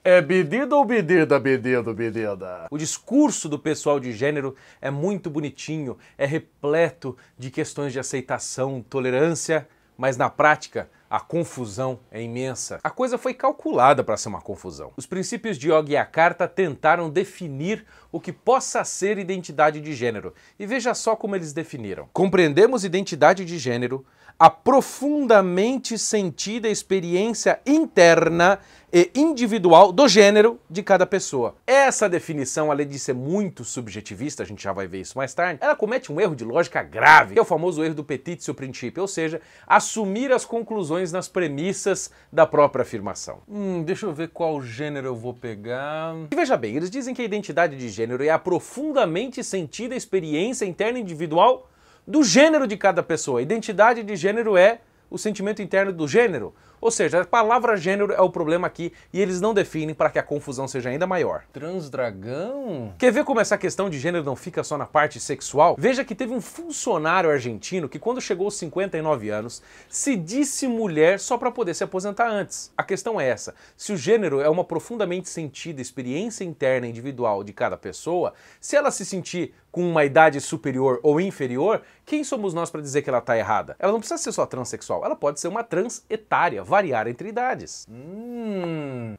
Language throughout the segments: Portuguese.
É bedida ou bedida, bedida, bedida? O discurso do pessoal de gênero é muito bonitinho, é repleto de questões de aceitação, tolerância, mas na prática a confusão é imensa. A coisa foi calculada para ser uma confusão. Os princípios de Yogyakarta tentaram definir o que possa ser identidade de gênero. E veja só como eles definiram. Compreendemos identidade de gênero, a profundamente sentida experiência interna e individual do gênero de cada pessoa. Essa definição, além de ser muito subjetivista, a gente já vai ver isso mais tarde, ela comete um erro de lógica grave, que é o famoso erro do petitio principio, ou seja, assumir as conclusões nas premissas da própria afirmação. Deixa eu ver qual gênero eu vou pegar. E veja bem, eles dizem que a identidade de gênero é a profundamente sentida experiência interna individual do gênero de cada pessoa. A identidade de gênero é o sentimento interno do gênero. Ou seja, a palavra gênero é o problema aqui e eles não definem para que a confusão seja ainda maior. Transdragão? Quer ver como essa questão de gênero não fica só na parte sexual? Veja que teve um funcionário argentino que quando chegou aos 59 anos se disse mulher só para poder se aposentar antes. A questão é essa, se o gênero é uma profundamente sentida experiência interna individual de cada pessoa, se ela se sentir com uma idade superior ou inferior, quem somos nós para dizer que ela está errada? Ela não precisa ser só transexual, ela pode ser uma transetária, variar entre idades.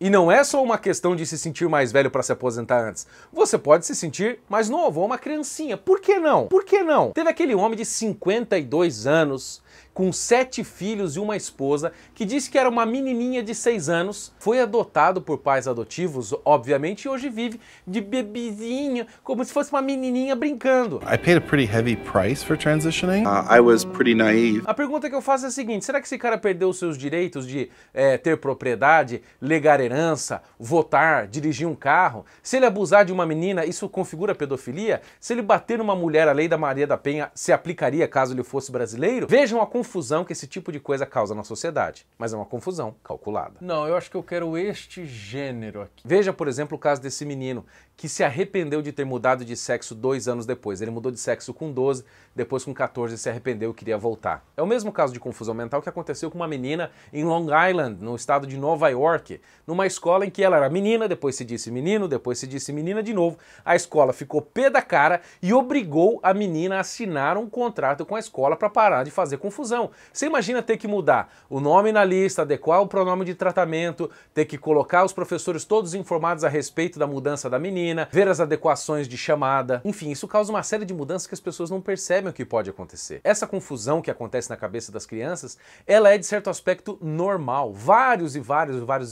E não é só uma questão de se sentir mais velho para se aposentar antes. Você pode se sentir mais novo, ou uma criancinha. Por que não? Por que não? Teve aquele homem de 52 anos, com 7 filhos e uma esposa, que disse que era uma menininha de 6 anos, foi adotado por pais adotivos, obviamente, e hoje vive de bebezinho, como se fosse uma menininha brincando. I paid a pretty heavy price for transitioning. I was pretty naive. A pergunta que eu faço é a seguinte, será que esse cara perdeu os seus direitos de ter propriedade, legar herança, votar, dirigir um carro? Se ele abusar de uma menina, isso configura pedofilia? Se ele bater numa mulher, a lei da Maria da Penha se aplicaria caso ele fosse brasileiro? Vejam a confusão que esse tipo de coisa causa na sociedade. Mas é uma confusão calculada. Não, eu acho que eu quero este gênero aqui. Veja, por exemplo, o caso desse menino que se arrependeu de ter mudado de sexo 2 anos depois. Ele mudou de sexo com 12, depois com 14 se arrependeu e queria voltar. É o mesmo caso de confusão mental que aconteceu com uma menina em Long Island, no estado de Nova York, numa escola em que ela era menina, depois se disse menino, depois se disse menina de novo. A escola ficou pé da cara e obrigou a menina a assinar um contrato com a escola para parar de fazer confusão. Você imagina ter que mudar o nome na lista, adequar o pronome de tratamento, ter que colocar os professores todos informados a respeito da mudança da menina, ver as adequações de chamada. Enfim, isso causa uma série de mudanças que as pessoas não percebem o que pode acontecer. Essa confusão que acontece na cabeça das crianças, ela é de certo aspecto normal. Vários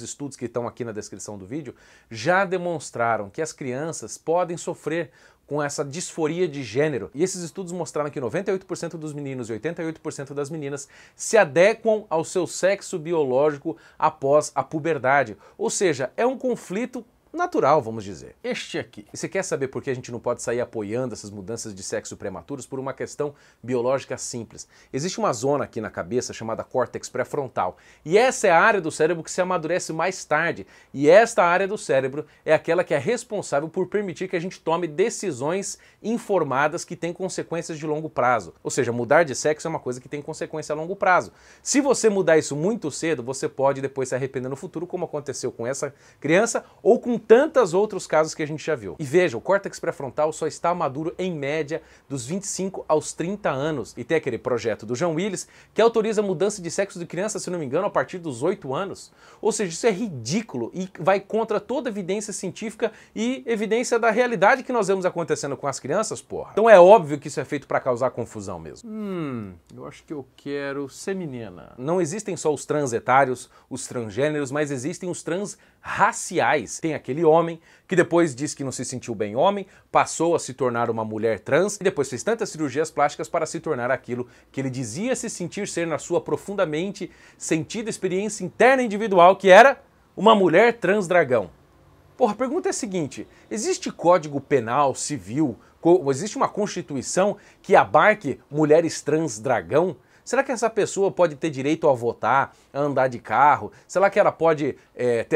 estudos que estão aqui na descrição do vídeo já demonstraram que as crianças podem sofrer com essa disforia de gênero. E esses estudos mostraram que 98% dos meninos e 88% das meninas se adequam ao seu sexo biológico após a puberdade. Ou seja, é um conflito natural, vamos dizer. Este aqui. E você quer saber por que a gente não pode sair apoiando essas mudanças de sexo prematuros? Por uma questão biológica simples. Existe uma zona aqui na cabeça chamada córtex pré-frontal. E essa é a área do cérebro que se amadurece mais tarde. E esta área do cérebro é aquela que é responsável por permitir que a gente tome decisões informadas que têm consequências de longo prazo. Ou seja, mudar de sexo é uma coisa que tem consequência a longo prazo. Se você mudar isso muito cedo, você pode depois se arrepender no futuro, como aconteceu com essa criança ou com tantos outros casos que a gente já viu. E veja, o córtex pré-frontal só está maduro em média dos 25 aos 30 anos. E tem aquele projeto do John Willis que autoriza a mudança de sexo de criança, se não me engano, a partir dos 8 anos. Ou seja, isso é ridículo e vai contra toda evidência científica e evidência da realidade que nós vemos acontecendo com as crianças, porra. Então é óbvio que isso é feito para causar confusão mesmo. Eu acho que eu quero ser menina. Não existem só os transetários, os transgêneros, mas existem os transraciais. Tem aquele homem que depois disse que não se sentiu bem homem, passou a se tornar uma mulher trans e depois fez tantas cirurgias plásticas para se tornar aquilo que ele dizia se sentir ser na sua profundamente sentida experiência interna individual, que era uma mulher trans dragão. Porra, a pergunta é a seguinte, existe código penal, civil, existe uma constituição que abarque mulheres trans dragão? Será que essa pessoa pode ter direito a votar, a andar de carro? Será que ela pode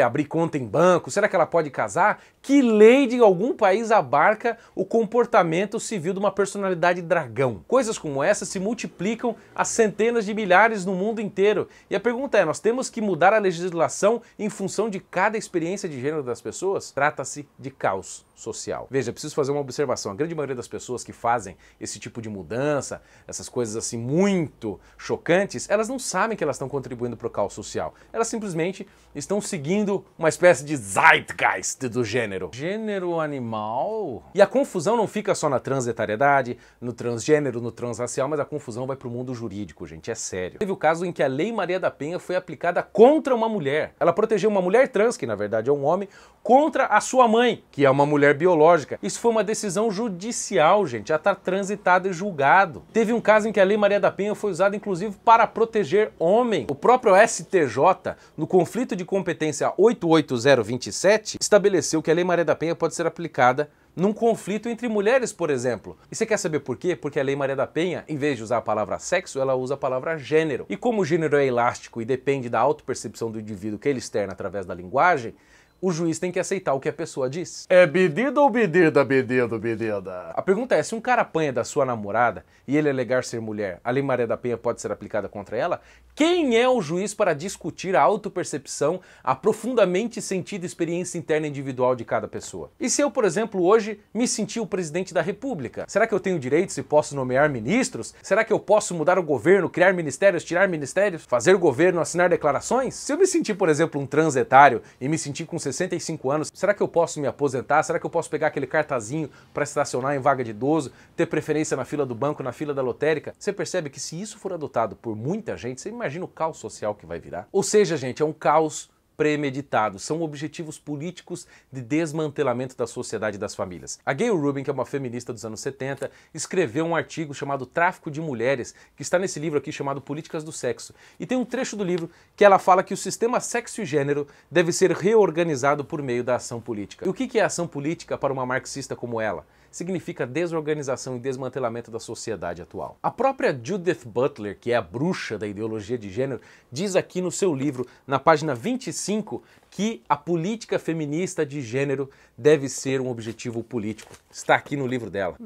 abrir conta em banco? Será que ela pode casar? Que lei de algum país abarca o comportamento civil de uma personalidade dragão? Coisas como essa se multiplicam a centenas de milhares no mundo inteiro. E a pergunta é, nós temos que mudar a legislação em função de cada experiência de gênero das pessoas? Trata-se de caos social. Veja, preciso fazer uma observação. A grande maioria das pessoas que fazem esse tipo de mudança, essas coisas assim muito chocantes, elas não sabem que elas estão contribuindo para o caos social. Elas simplesmente estão seguindo uma espécie de zeitgeist do gênero. Gênero animal? E a confusão não fica só na transetariedade, no transgênero, no transracial, mas a confusão vai para o mundo jurídico, gente, é sério. Teve o caso em que a Lei Maria da Penha foi aplicada contra uma mulher. Ela protegeu uma mulher trans, que na verdade é um homem, contra a sua mãe, que é uma mulher biológica. Isso foi uma decisão judicial, gente, já está transitado e julgado. Teve um caso em que a Lei Maria da Penha foi usada inclusive para proteger homem. O próprio STJ, no conflito de competência 88027, estabeleceu que a Lei Maria da Penha pode ser aplicada num conflito entre mulheres, por exemplo. E você quer saber por quê? Porque a Lei Maria da Penha, em vez de usar a palavra sexo, ela usa a palavra gênero. E como o gênero é elástico e depende da autopercepção do indivíduo que ele externa através da linguagem, o juiz tem que aceitar o que a pessoa diz. É bedida ou bedida, bedida, bedida? A pergunta é, se um cara apanha da sua namorada e ele alegar ser mulher, a Lei Maria da Penha pode ser aplicada contra ela? Quem é o juiz para discutir a autopercepção, a profundamente sentida experiência interna individual de cada pessoa? E se eu, por exemplo, hoje me sentir o presidente da República? Será que eu tenho direitos e posso nomear ministros? Será que eu posso mudar o governo, criar ministérios, tirar ministérios, fazer o governo assinar declarações? Se eu me sentir, por exemplo, um transetário e me sentir com 65 anos, será que eu posso me aposentar? Será que eu posso pegar aquele cartazinho para estacionar em vaga de idoso, ter preferência na fila do banco, na fila da lotérica? Você percebe que se isso for adotado por muita gente, você imagina o caos social que vai virar? Ou seja, gente, é um caos premeditado, são objetivos políticos de desmantelamento da sociedade e das famílias. A Gayle Rubin, que é uma feminista dos anos 70, escreveu um artigo chamado Tráfico de Mulheres, que está nesse livro aqui chamado Políticas do Sexo. E tem um trecho do livro que ela fala que o sistema sexo e gênero deve ser reorganizado por meio da ação política. E o que é ação política para uma marxista como ela? Significa desorganização e desmantelamento da sociedade atual. A própria Judith Butler, que é a bruxa da ideologia de gênero, diz aqui no seu livro, na página 25, que a política feminista de gênero deve ser um objetivo político. Está aqui no livro dela.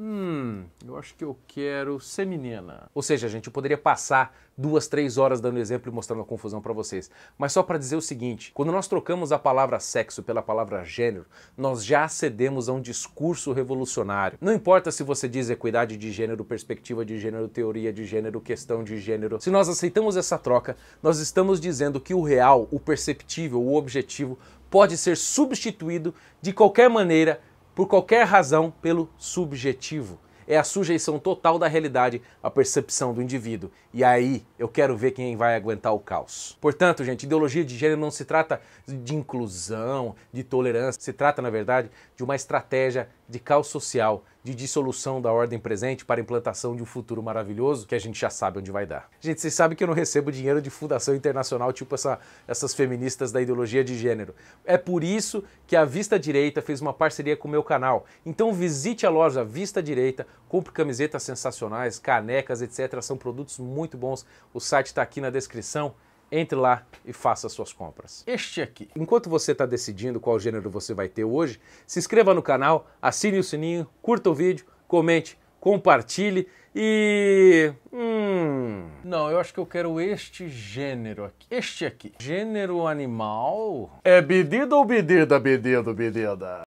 Eu acho que eu quero ser menina. Ou seja, gente, eu poderia passar 2, 3 horas dando exemplo e mostrando a confusão para vocês. Mas só para dizer o seguinte, quando nós trocamos a palavra sexo pela palavra gênero, nós já acedemos a um discurso revolucionário. Não importa se você diz equidade de gênero, perspectiva de gênero, teoria de gênero, questão de gênero. Se nós aceitamos essa troca, nós estamos dizendo que o real, o perceptível, o objetivo pode ser substituído de qualquer maneira, por qualquer razão, pelo subjetivo. É a sujeição total da realidade à percepção do indivíduo. E aí eu quero ver quem vai aguentar o caos. Portanto, gente, ideologia de gênero não se trata de inclusão, de tolerância. Se trata, na verdade, de uma estratégia de caos social, de dissolução da ordem presente para a implantação de um futuro maravilhoso que a gente já sabe onde vai dar. Gente, vocês sabem que eu não recebo dinheiro de fundação internacional tipo essas feministas da ideologia de gênero. É por isso que a Vista Direita fez uma parceria com o meu canal. Então visite a loja Vista Direita, compre camisetas sensacionais, canecas, etc. São produtos muito bons. O site está aqui na descrição. Entre lá e faça suas compras. Este aqui. Enquanto você está decidindo qual gênero você vai ter hoje, se inscreva no canal, assine o sininho, curta o vídeo, comente, compartilhe e... Não, eu acho que eu quero este gênero aqui. Este aqui. Gênero animal? É bedida ou bedida, bedida, bedida?